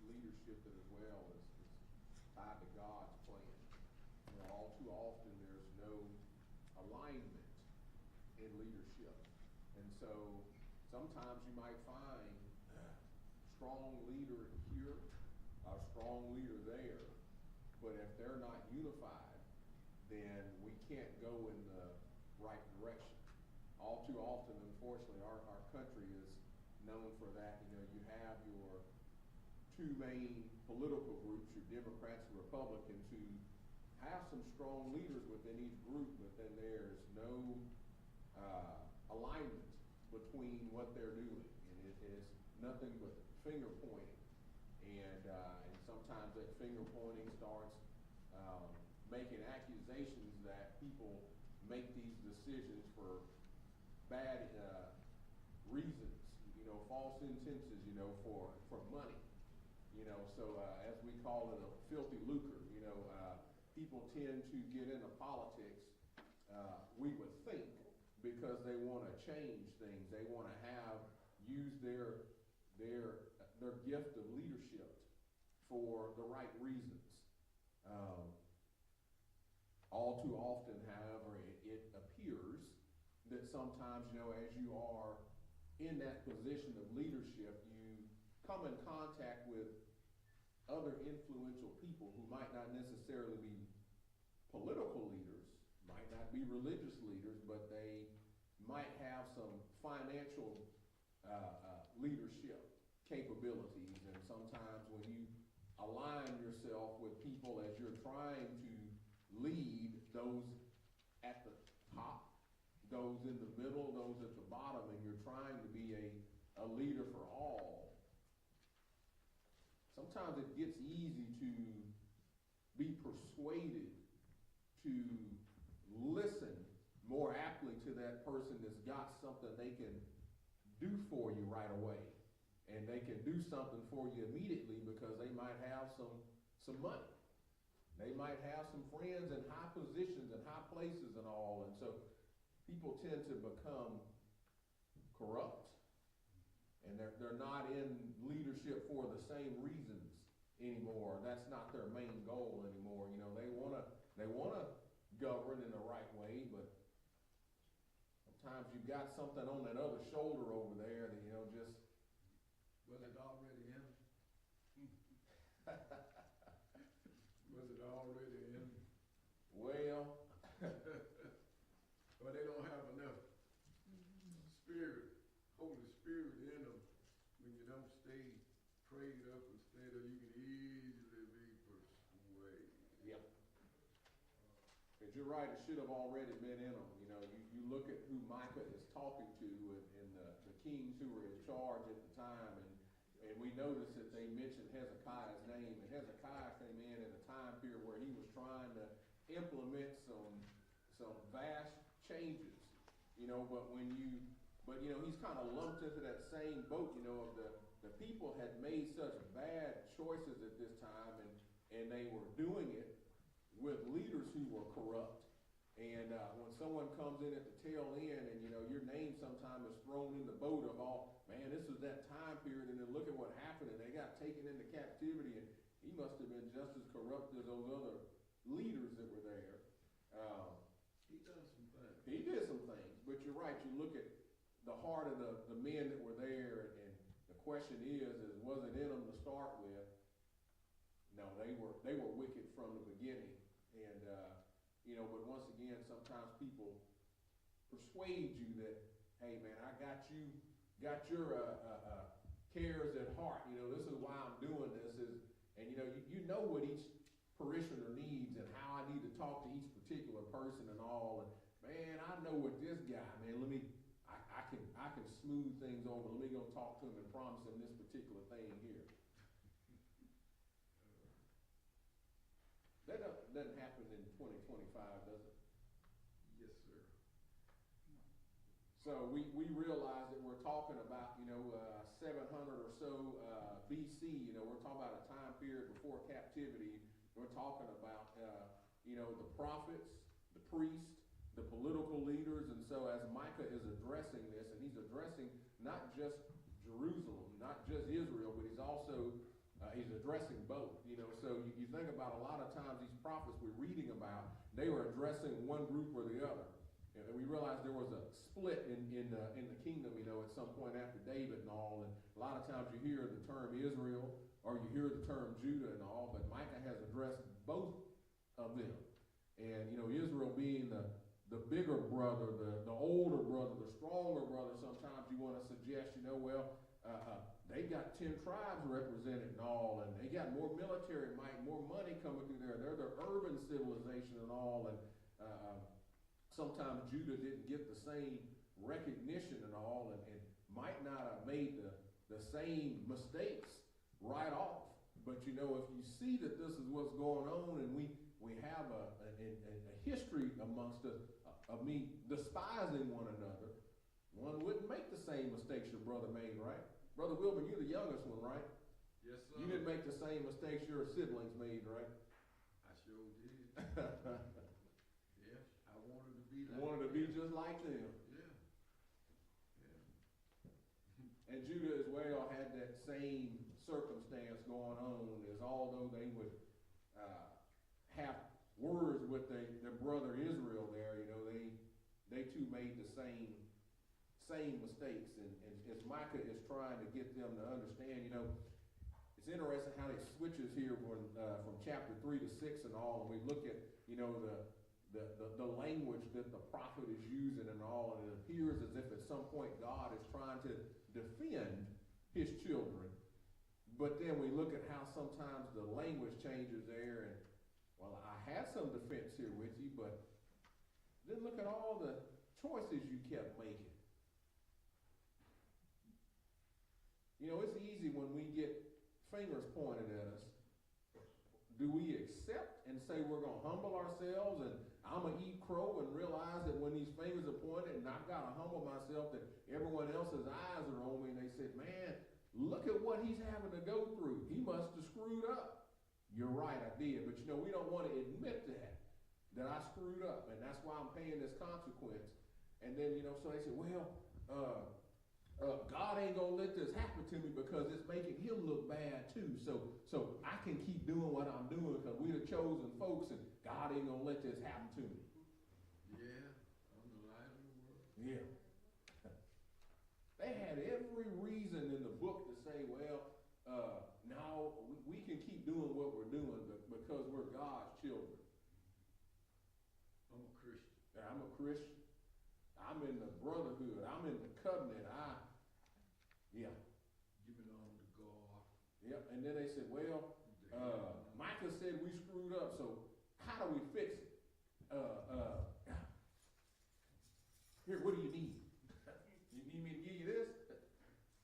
leadership that as well is tied to God's plan. All too often there's no alignment in leadership. And so sometimes you might find a strong leader here, a strong leader there, but if they're not unified, then we can't go in the right direction. All too often, unfortunately, our country is known for that. You have your two main political groups, your Democrats and Republicans, who have some strong leaders within each group, but then there's no alignment between what they're doing, and it is nothing but finger pointing. And sometimes that finger pointing starts making accusations that people make these decisions for bad reasons, false intentions, for money. So as we call it, a filthy lucre. People tend to get into politics, we would think, because they want to change things. They want to use their gift of leadership for the right reasons. All too often, however, it appears that sometimes, as you are in that position of leadership, you come in contact with other influential people who might not necessarily be political leaders, might not be religious leaders, but they might have some financial leadership capabilities. And sometimes when you align yourself with people as you're trying to lead, those at the top, those in the middle, those at the bottom, and you're trying to be a leader for all, sometimes it gets easy to be persuaded to listen more aptly to that person that's got something they can do for you right away. And they can do something for you immediately because they might have some money. They might have some friends in high positions and high places and all. And so people tend to become corrupt. And they're not in leadership for the same reasons anymore. That's not their main goal anymore. They wanna govern in the right way, but sometimes you've got something on that other shoulder over there that just was it already in? Was it already in? Well, or they don't have enough spirit, Holy Spirit in them. When you don't stay prayed up instead of, you can easily be persuaded. yeah. But you're right, it should have already been in them. You look at who Micah is talking to and the kings who were in charge at the time, and we notice that they mentioned Hezekiah's name. And Hezekiah came in at a time period where he was trying to implement some vast changes, but he's kind of lumped into that same boat, of the people had made such bad choices at this time, and they were doing it with leaders who were corrupt. And when someone comes in at the tail end and, your name sometimes is thrown in the boat of this was that time period, and then look at what happened, and they got taken into captivity, and he must have been just as corrupt as those other leaders that were there. He done some things. He did some things, but you're right. You look at the heart of the men that were there, and the question is was it in them to start with? No, they were wicked from the beginning. And, but once again, sometimes people persuade you that, hey man, I got your cares at heart. This is why I'm doing this. And you know what each parishioner needs and how I need to talk to each particular person and all. And man, I know what this guy, man, I can smooth things over. Let me go talk to him and promise him this particular thing here. That doesn't happen in 2025, does it? Yes, sir. So we realize that we're talking about, 700 or so BC. We're talking about a time period before captivity. We're talking about, the prophets, the priests, the political leaders. And so as Micah is addressing this, and he's addressing not just Jerusalem, not just Israel, but he's also He's addressing both, so you think about a lot of times these prophets we're reading about, they were addressing one group or the other. And we realized there was a split in the kingdom, at some point after David and all. And a lot of times you hear the term Israel or you hear the term Judah and all, but Micah has addressed both of them. And, Israel being the bigger brother, the older brother, the stronger brother, sometimes you want to suggest, they got 10 tribes represented and all, and they got more military might, more money coming through there. They're the urban civilization and all, and sometimes Judah didn't get the same recognition and all, and might not have made the same mistakes right off. But if you see that this is what's going on, and we have a history amongst us of me despising one another, one wouldn't make the same mistakes your brother made, right? Brother Wilbur, you're the youngest one, right? Yes, sir. You didn't make the same mistakes your siblings made, right? I sure did. Yeah, I wanted to be like Wanted to be just like them. Yeah. And Judah as well had that same circumstance going on, as although they would have words with their brother Israel there, they too made the same mistakes. And as Micah is trying to get them to understand, it's interesting how it switches here from chapter 3 to 6 and all, and we look at, the language that the prophet is using and all, and it appears as if at some point God is trying to defend his children. But then we look at how sometimes the language changes there, and well, I had some defense here with you, but then look at all the choices you kept making. It's easy when we get fingers pointed at us. Do we accept and say we're going to humble ourselves and I'm going to eat crow and realize that when these fingers are pointed and I've got to humble myself that everyone else's eyes are on me and they said, man, look at what he's having to go through. He must have screwed up. You're right, I did. But we don't want to admit that I screwed up, and that's why I'm paying this consequence. And then, so they say, well, God ain't gonna let this happen to me because it's making him look bad too. So I can keep doing what I'm doing because we're the chosen folks, and God ain't gonna let this happen to me. Yeah, I'm the light of the world. Yeah. They had every reason in the book to say, well, no, we can keep doing what we're doing because we're God's children. I'm a Christian. I'm a Christian. I'm in the brotherhood. I'm in the covenant. Yeah. Give it on to God. Yep. And then they said, well, Micah said we screwed up, so how do we fix it? Here, what do you need? You need me to give you this?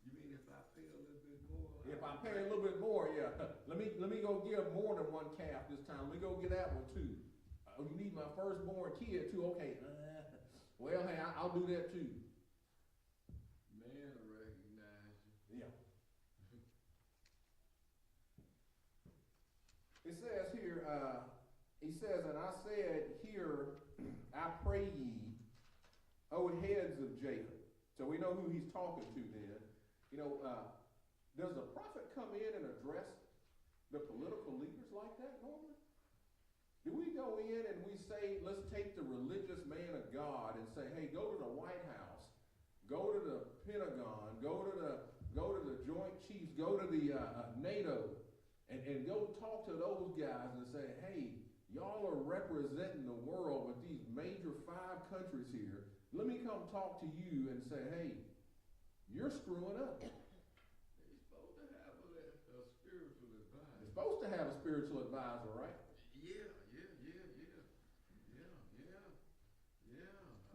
You mean if I pay a little bit more? If I pay a little bit more, yeah. Let me go give more than one calf this time. Let me go get that one too. You need my firstborn kid too? Okay. Well, hey, I'll do that too. Man will recognize you. Yeah. It says here, he says, and I said, hear, I pray ye, O heads of Jacob. So we know who he's talking to then. Does the prophet come in and address the political leaders like that normally? Do we go in and we say, let's take the religious man of God and say, hey, go to the White House, go to the Pentagon, go to the Joint Chiefs, go to the NATO, and go talk to those guys and say, hey, y'all are representing the world with these major 5 countries here. Let me come talk to you and say, hey, you're screwing up. He's supposed to have a spiritual advisor. You're supposed to have a spiritual advisor, right? Yeah.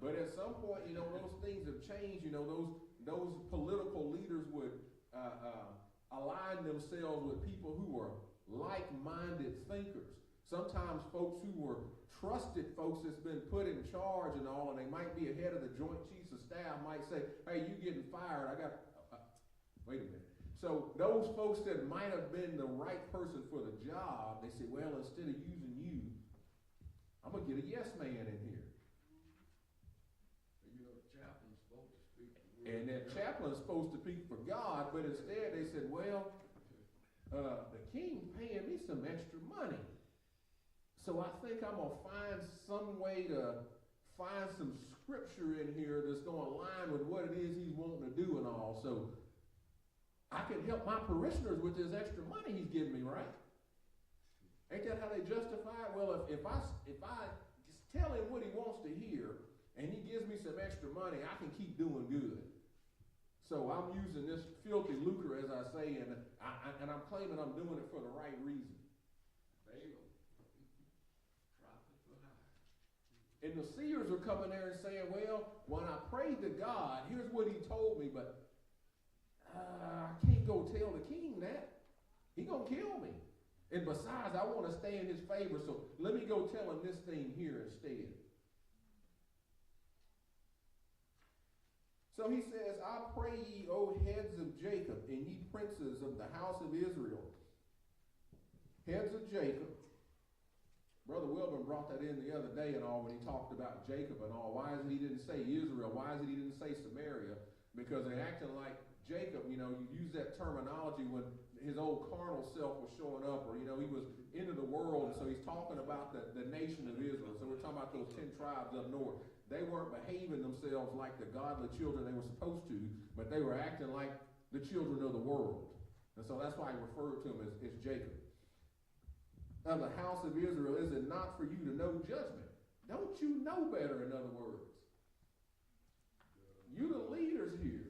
But at some point, those things have changed. Those political leaders would align themselves with people who were like-minded thinkers. Sometimes folks who were trusted folks that's been put in charge and all, and they might be ahead of the Joint Chiefs of Staff might say, hey, you getting fired. Wait a minute. So those folks that might have been the right person for the job, they say, well, instead of using you, I'm going to get a yes man in here. Chaplain's supposed to speak the word. And that chaplain's supposed to speak for God, but instead they said, well, the king paying me some extra money. So I think I'm going to find some way to find some scripture in here that's going to align with what it is he's wanting to do and all. So I can help my parishioners with this extra money he's giving me, right? Ain't that how they justify it? Well, if I just tell him what he wants to hear and he gives me some extra money, I can keep doing good. So I'm using this filthy lucre, as I say, and I'm claiming I'm doing it for the right reason. And the seers are coming there and saying, well, when I prayed to God, here's what he told me, but I can't go tell the king that. He's going to kill me. And besides, I want to stay in his favor, so let me go tell him this thing here instead. So he says, I pray ye, O heads of Jacob, and ye princes of the house of Israel. Heads of Jacob. Brother Wilburn brought that in the other day and all when he talked about Jacob and all. Why is it he didn't say Israel? Why is it he didn't say Samaria? Because they're acting like Jacob, you use that terminology when his old carnal self was showing up, or, he was into the world, and so he's talking about the nation of Israel. So we're talking about those 10 tribes up north. They weren't behaving themselves like the godly children they were supposed to, but they were acting like the children of the world. And so that's why he referred to them as Jacob. Of the house of Israel, is it not for you to know judgment? Don't you know better, in other words? You the leaders here.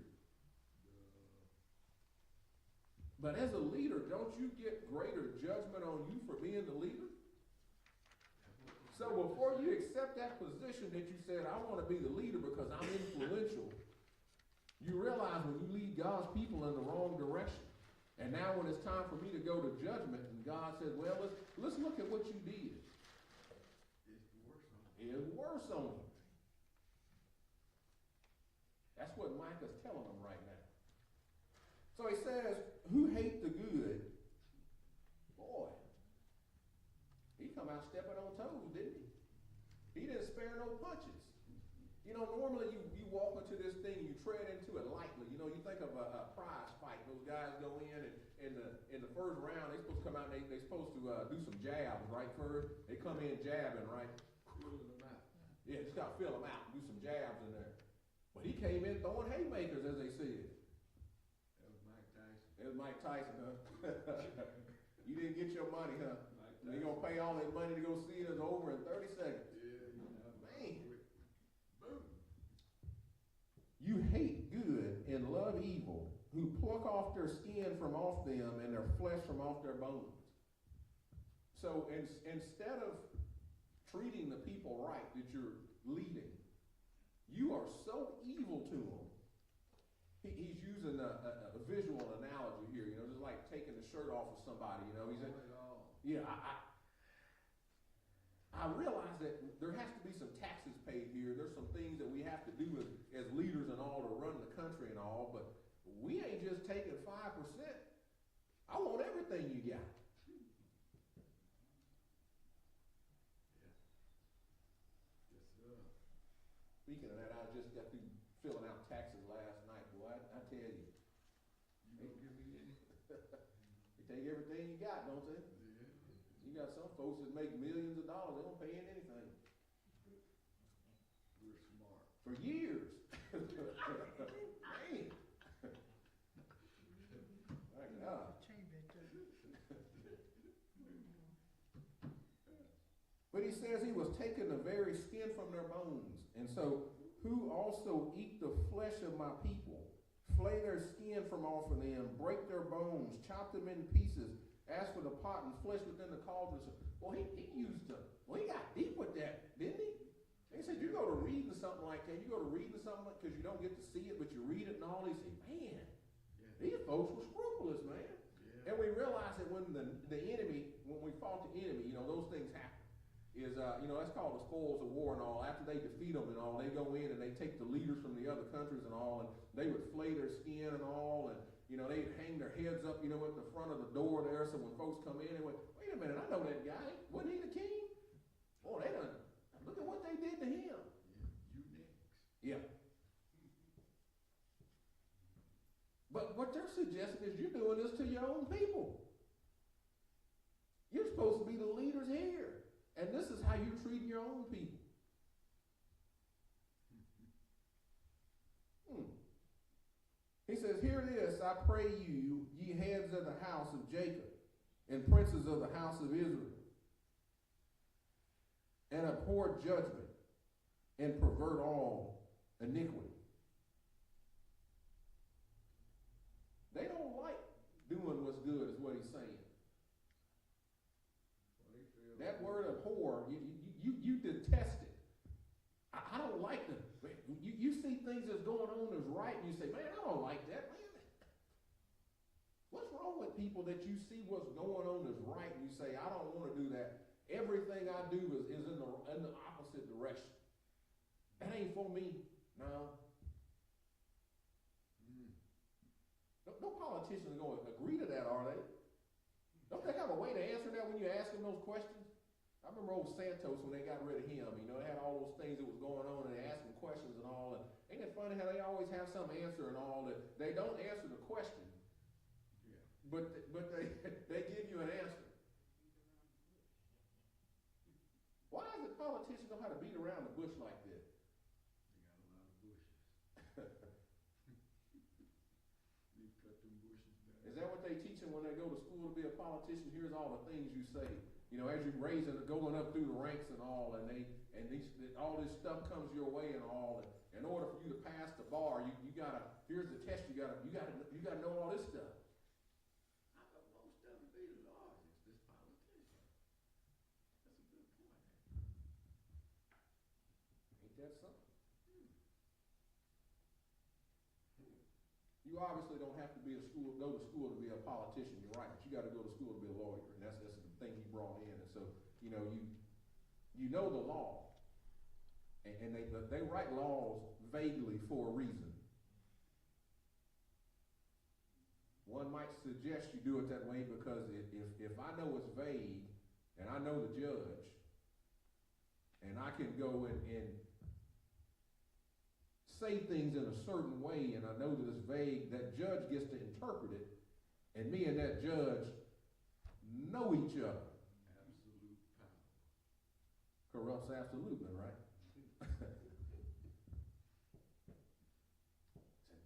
But as a leader, don't you get greater judgment on you for being the leader? So before you accept that position that you said, I want to be the leader because I'm influential, you realize when you lead God's people in the wrong direction. And now when it's time for me to go to judgment, and God says, well, let's look at what you did. It's worse on you. That's what Micah's telling them right now. So he says, who hate the good? Boy, he come out stepping on toes, didn't he? He didn't spare no punches. Normally you walk into this thing, you tread into it lightly. You think of a prize fight. Those guys go in, and in the first round, they're supposed to come out and they're supposed to do some jabs, right, first? They come in jabbing, right? Filling them out. Yeah, just got to fill them out and do some jabs in there. But he came in throwing haymakers, as they said. It was Mike Tyson, huh? You didn't get your money, huh? You're going to pay all that money to go see it. It's over in 30 seconds. Man. Boom. You hate good and love evil, who pluck off their skin from off them and their flesh from off their bones. So instead of treating the people right that you're leading, you are so evil to them. He's using a visual analogy here, just like taking the shirt off of somebody, He's in, yeah, I realize that there has to be some taxes paid here. There's some things that we have to do as leaders and all to run the country and all, but we ain't just taking 5%. I want everything you got. Speaking of that, I just got through filling out taxes last night. Boy, I tell you. You gonna give me any? They take everything you got, don't they? Yeah. You got some folks that make millions of dollars. They don't pay in anything. We're smart. For years. Man. My God. But he says he was taking the very skin from their bones. And so, who also eat the flesh of my people, flay their skin from off of them, break their bones, chop them in pieces, ask for the pot and flesh within the cauldron. Well, he got deep with that, didn't he? They said, you go to reading something like that, you go to reading something because you don't get to see it, but you read it and all, they say, man, these folks were scrupulous, man. Yeah. And we realize that when the enemy, when we fought the enemy, those things happen. That's called the spoils of war and all. After they defeat them and all, they go in and they take the leaders from the other countries and all, and they would flay their skin and all, and, they'd hang their heads up, at the front of the door there, so when folks come in, they went, wait a minute, I know that guy. Wasn't he the king? Oh, look at what they did to him. Yeah, you next. Yeah. But what they're suggesting is you're doing this to your own people. supposed to be the leaders here. And this is how you treat your own people. He says, hear this, I pray you, ye heads of the house of Jacob, and princes of the house of Israel, and abhor judgment, and pervert all iniquity. They don't like doing what's good, is what he's saying. That word abhor, you detest it. I don't like them. You see things that's going on that's right, and you say, man, I don't like that, man. What's wrong with people that you see what's going on that's right, and you say, I don't want to do that. Everything I do is in the opposite direction. That ain't for me. No. No politicians are going to agree to that, are they? Don't they have a way to answer that when you ask them those questions? I remember old Santos when they got rid of him. You know, they had all those things that was going on, and they asked him questions and all. And ain't it funny how they always have some answer and all that? They don't answer the question, but they give you an answer. Why does the politician know how to beat around the bush like this? They got a lot of bushes. They cut them bushes down. Is that what they teach them when they go to school to be a politician? Here's all the things you say. You know, as you're raising, going up through the ranks and all, and all this stuff comes your way and all. And in order for you to pass the bar, you gotta. Here's the test. You gotta know all this stuff. I thought most of them be lawyers, this politician. That's a good point. Ain't that something? You obviously don't have to go to school to be a politician. You're right, but you got to go to school to be a lawyer, and that's the thing he brought in. And so, you know the law, and they write laws vaguely for a reason. One might suggest you do it that way because if I know it's vague, and I know the judge, and I can go and say things in a certain way, and I know that it's vague, that judge gets to interpret it, and me and that judge know each other. Absolute power. Corrupts absolutely, right? Said,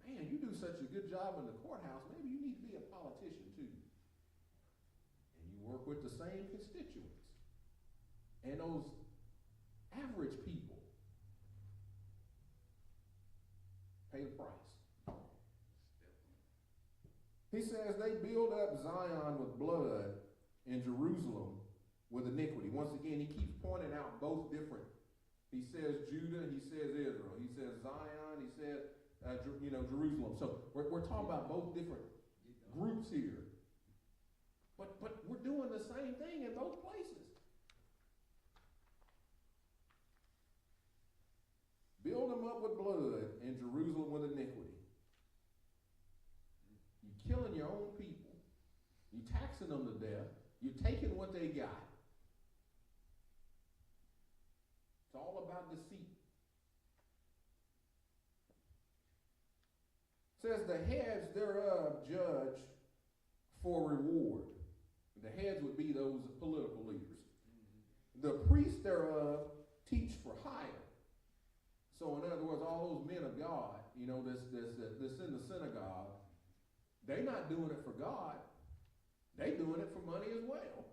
man, you do such a good job in the courthouse, maybe you need to be a politician too. And you work with the same constituents. And those average people pay the price. He says they build up Zion with blood and Jerusalem with iniquity. Once again, he keeps pointing out both different. He says Judah, he says Israel. He says Zion, he says Jerusalem. So we're talking about both different groups here. But we're doing the same thing in both places. Build them up with blood and Jerusalem with iniquity. You're killing your own people. You're taxing them to death. You're taking what they got. It's all about deceit. It says the heads thereof judge for reward. The heads would be those political leaders. The priests thereof teach for hire. So in other words, all those men of God, that's in the synagogue, they're not doing it for God. They're doing it for money as well.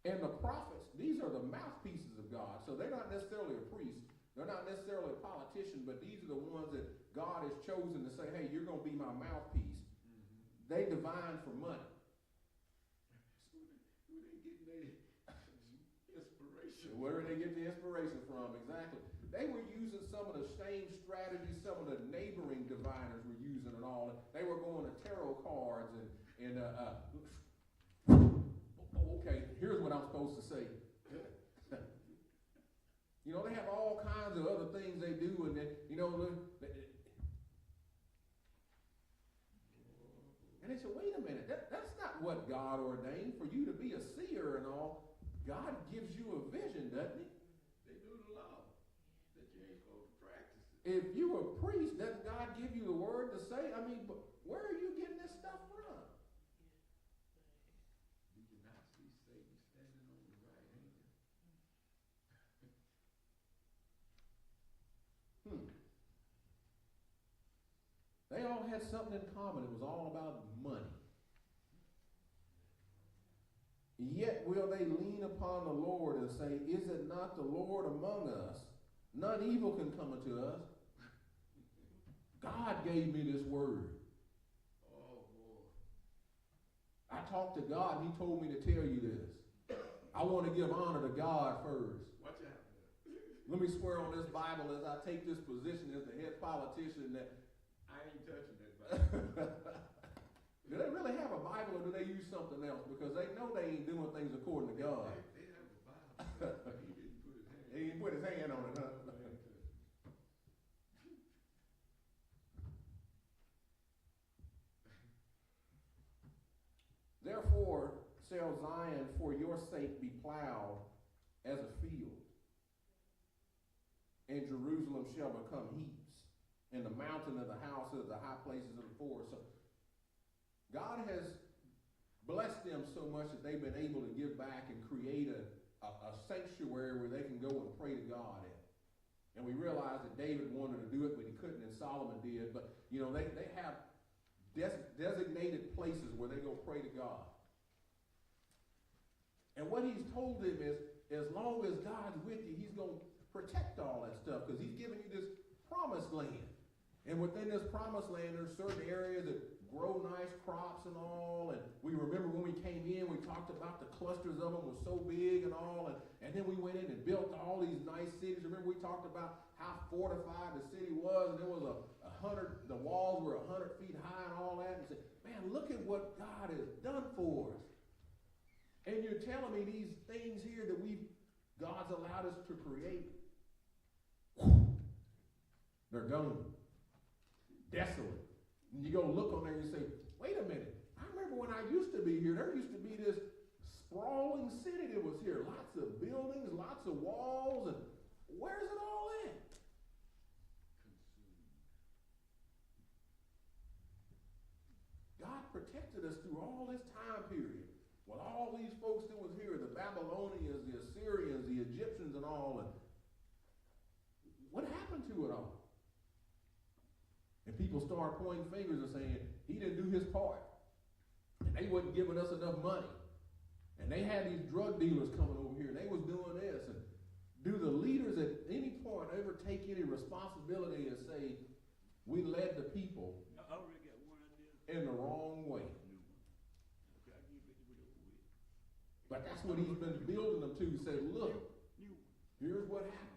And the prophets, these are the mouthpieces of God. So they're not necessarily a priest. They're not necessarily a politician, but these are the ones that God has chosen to say, hey, you're going to be my mouthpiece. Mm-hmm. They divine for money. So where they getting their inspiration? Where do they get the inspiration from? Exactly. They were using some of the same strategies some of the neighboring diviners were using and all. They were going to tarot cards and okay, here's what I'm supposed to say. They have all kinds of other things they do, and then, and they said, wait a minute, that's not what God ordained for you to be a seer and all. God gives you a vision, doesn't he? They do the law that you ain't supposed to practice it. If you're a priest, doesn't God give you the word to say? I mean, but where are you getting this stuff from? Do you not see Satan standing on all had something in common. It was all about money. Yet will they lean upon the Lord and say, is it not the Lord among us? None evil can come unto us. God gave me this word. Oh, boy. I talked to God and he told me to tell you this. I want to give honor to God first. Watch out. Let me swear on this Bible as I take this position as the head politician that I ain't touching that Bible. do they really have a Bible or do they use something else? Because they know they ain't doing things according to God. They have a Bible, but he didn't put his hand. He didn't put his hand on it, huh? Therefore shall Zion for your sake be plowed as a field, and Jerusalem shall become heaps, and the mountain of the house of the high places of the forest. So God has blessed them so much that they've been able to give back and create a sanctuary where they can go and pray to God at. And we realize that David wanted to do it, but he couldn't, and Solomon did. But, you know, they have designated places where they go pray to God. And what he's told them is, as long as God's with you, he's going to protect all that stuff, because he's giving you this promised land. And within this promised land, there's certain areas that grow nice crops and all. And we remember when we came in, we talked about the clusters of them were so big and all. And then we went in and built all these nice cities. Remember we talked about how fortified the city was, and there was the walls were 100 feet high and all that. And said, man, look at what God has done for us. And you're telling me these things here that God's allowed us to create, they're gone. Desolate. And you go look on there and you say, wait a minute, I remember when I used to be here, there used to be this sprawling city that was here. Lots of buildings, lots of walls, and where's it all at? God protected us through all this time period. With all these folks that was here, the Babylonians, the Assyrians, the Egyptians and all, and what happened to it all? And people start pointing fingers and saying, he didn't do his part. And they wasn't giving us enough money. And they had these drug dealers coming over here, and they was doing this. And do the leaders at any point ever take any responsibility and say, we led the people in the wrong way? But that's what he's been building them to. Say, look, here's what happened.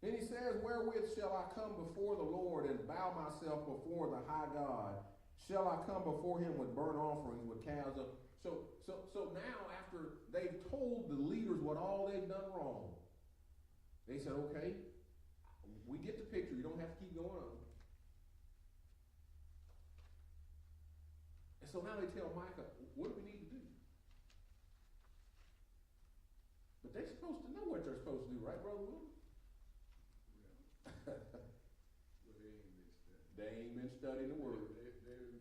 Then he says, wherewith shall I come before the Lord and bow myself before the high God? Shall I come before him with burnt offerings, with calves of... So now after they've told the leaders what all they've done wrong, they said, okay, we get the picture. You don't have to keep going on. And so now they tell Micah, what do we need to do? But they're supposed to know what they're supposed to do, right, Brother Will? They ain't been studying the word. They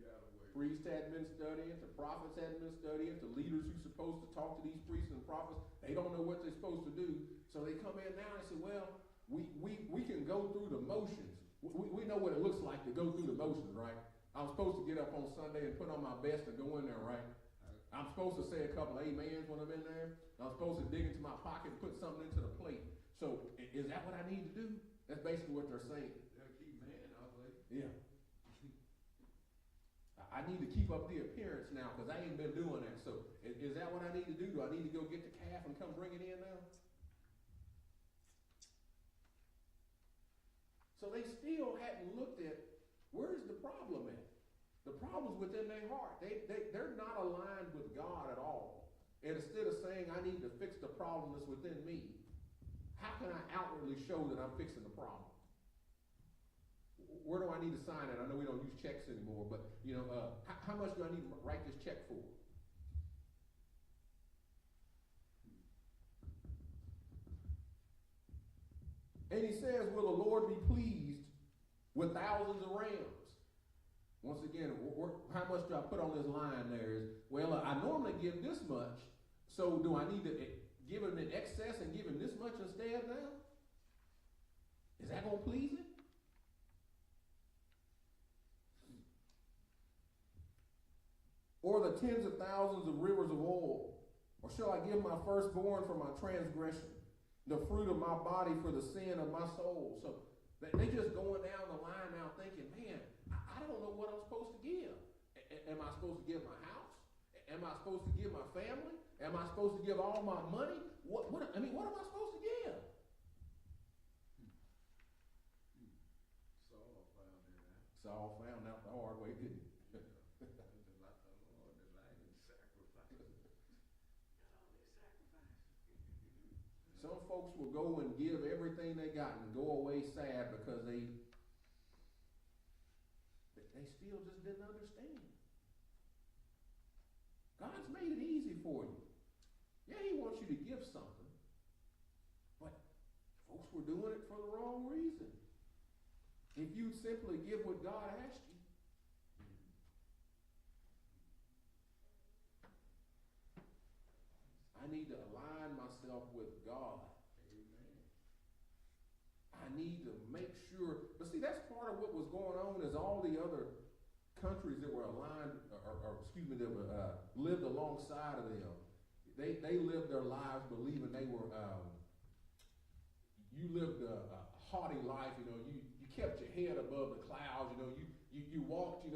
got away. Priests hadn't been studying. The prophets hadn't been studying. The leaders who's supposed to talk to these priests and prophets, they don't know what they're supposed to do. So they come in now and say, well, we can go through the motions. We know what it looks like to go through the motions, right? I'm supposed to get up on Sunday and put on my best and go in there, right? I'm supposed to say a couple of amens when I'm in there. I'm supposed to dig into my pocket and put something into the plate. So is that what I need to do? That's basically what they're saying. They'll keep man out there. Yeah. I need to keep up the appearance now because I ain't been doing that. So is that what I need to do? Do I need to go get the calf and come bring it in now? So they still hadn't looked at where's the problem at. The problem's within their heart. They're not aligned with God at all. And instead of saying I need to fix the problem that's within me, how can I outwardly show that I'm fixing the problem? Where do I need to sign it? I know we don't use checks anymore, but you know, how much do I need to write this check for? And he says, will the Lord be pleased with thousands of rams? Once again, how much do I put on this line there? Is, well, I normally give this much, so do I need to give him in excess and give him this much instead now? going to please him? Or the tens of thousands of rivers of oil? Or shall I give my firstborn for my transgression, the fruit of my body for the sin of my soul? So they just going down the line now thinking, man, I don't know what I'm supposed to give. Am I supposed to give my house? Am I supposed to give my family? Am I supposed to give all my money? What am I supposed to give? Saul found out the hard way, didn't he? Some folks will go and give everything they got and go away sad because they still just didn't understand. God's made it easy for you. Yeah, he wants you to give something, but folks were doing it for the wrong reason. If you simply give what God asked you, I need to align myself with God. Amen. I need to make sure, but see, that's part of what was going on is all the other countries that were aligned, that lived alongside of them. They lived their lives believing they were, you lived a haughty life, you kept your head above the clouds, you walked,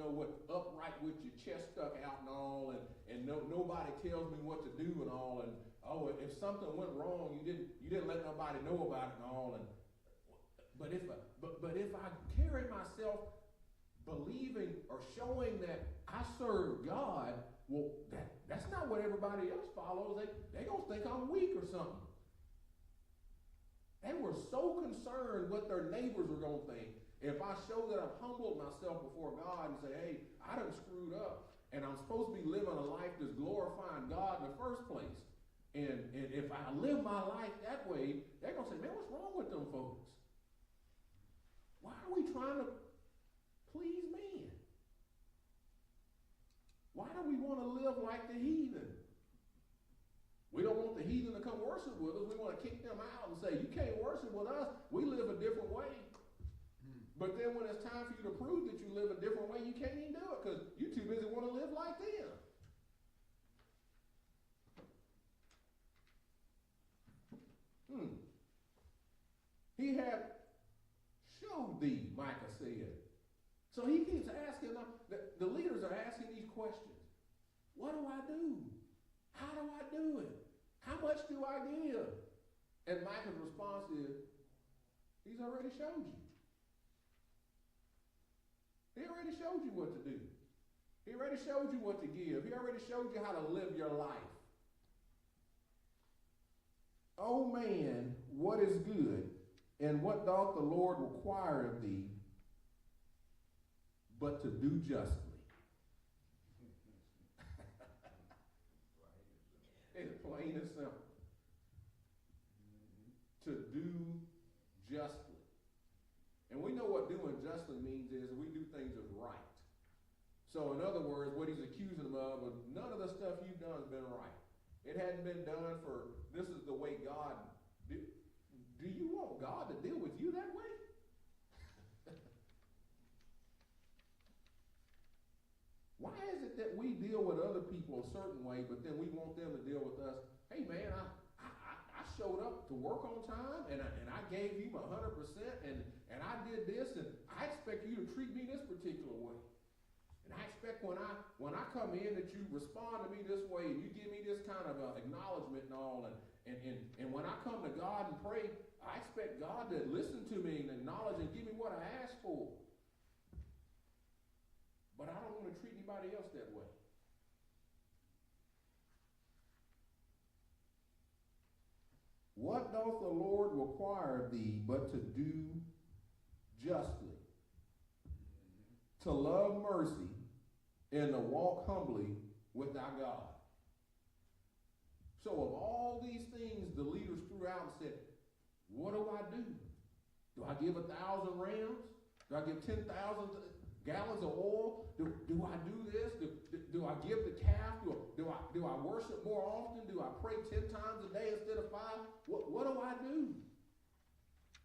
upright with your chest stuck out and all, and nobody tells me what to do and all, and if something went wrong, you didn't let nobody know about it and all, but if I carry myself believing or showing that I serve God, well, that's not what everybody else follows. They gonna think I'm weak or something. They were so concerned what their neighbors were gonna think. If I show that I've humbled myself before God and say, hey, I done screwed up, and I'm supposed to be living a life that's glorifying God in the first place, and if I live my life that way, they're gonna say, man, what's wrong with them folks? Why are we trying to please men? Why do we want to live like the heathen? We don't want the heathen to come worship with us. We want to kick them out and say, you can't worship with us. We live a different way. But then when it's time for you to prove that you live a different way, you can't even do it because you're too busy want to live like them. He had showed thee, Micah said. So he keeps asking them, the leaders are asking these questions. What do I do? How do I do it? How much do I give? And Micah's response is, he's already showed you. He already showed you what to do. He already showed you what to give. He already showed you how to live your life. O man, what is good, and what doth the Lord require of thee, but to do justly? It's plain and simple. To do justly. And we know what doing justly means is we do things as right. So in other words, what he's accusing them of, none of the stuff you've done has been right. It hadn't been done for, this is the way God, do you want God to deal with you that way? Why is it that we deal with other people a certain way, but then we want them to deal with us? Hey man, I showed up to work on time, and I gave you my 100%, and I did this, and I expect you to treat me this particular way. And I expect when I come in that you respond to me this way, and you give me this kind of acknowledgement and all, and when I come to God and pray, I expect God to listen to me and acknowledge and give me what I asked for. But I don't want to treat anybody else that way. What doth the Lord require of thee but to do justly, to love mercy, and to walk humbly with thy God? So of all these things the leaders threw out and said, what do I do? Do I give 1,000 rams? Do I give 10,000 gallons of oil? Do I do this? Do I give the calf? Do I worship more often? Do I pray 10 times a day instead of 5? What do I do?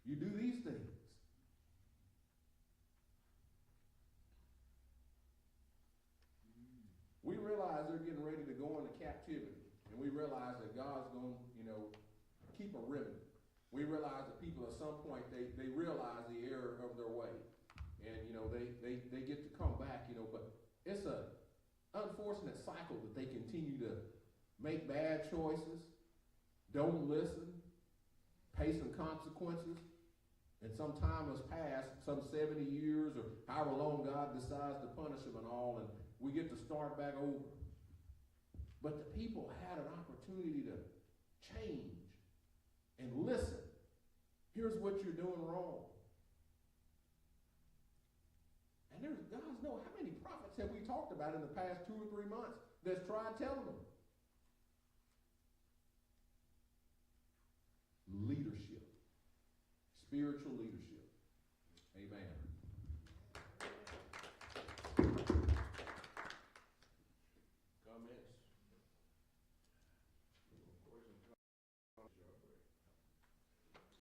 You do these things. We realize that people at some point, they realize the error of their way. And, you know, they get to come back, you know, but it's a unfortunate cycle that they continue to make bad choices, don't listen, pay some consequences, and some time has passed, some 70 years or however long God decides to punish them and all, and we get to start back over. But the people had an opportunity to change and listen. Here's what you're doing wrong. And there's, God knows, how many prophets have we talked about in the past 2 or 3 months that's tried telling them? Leadership. Spiritual leadership. Amen.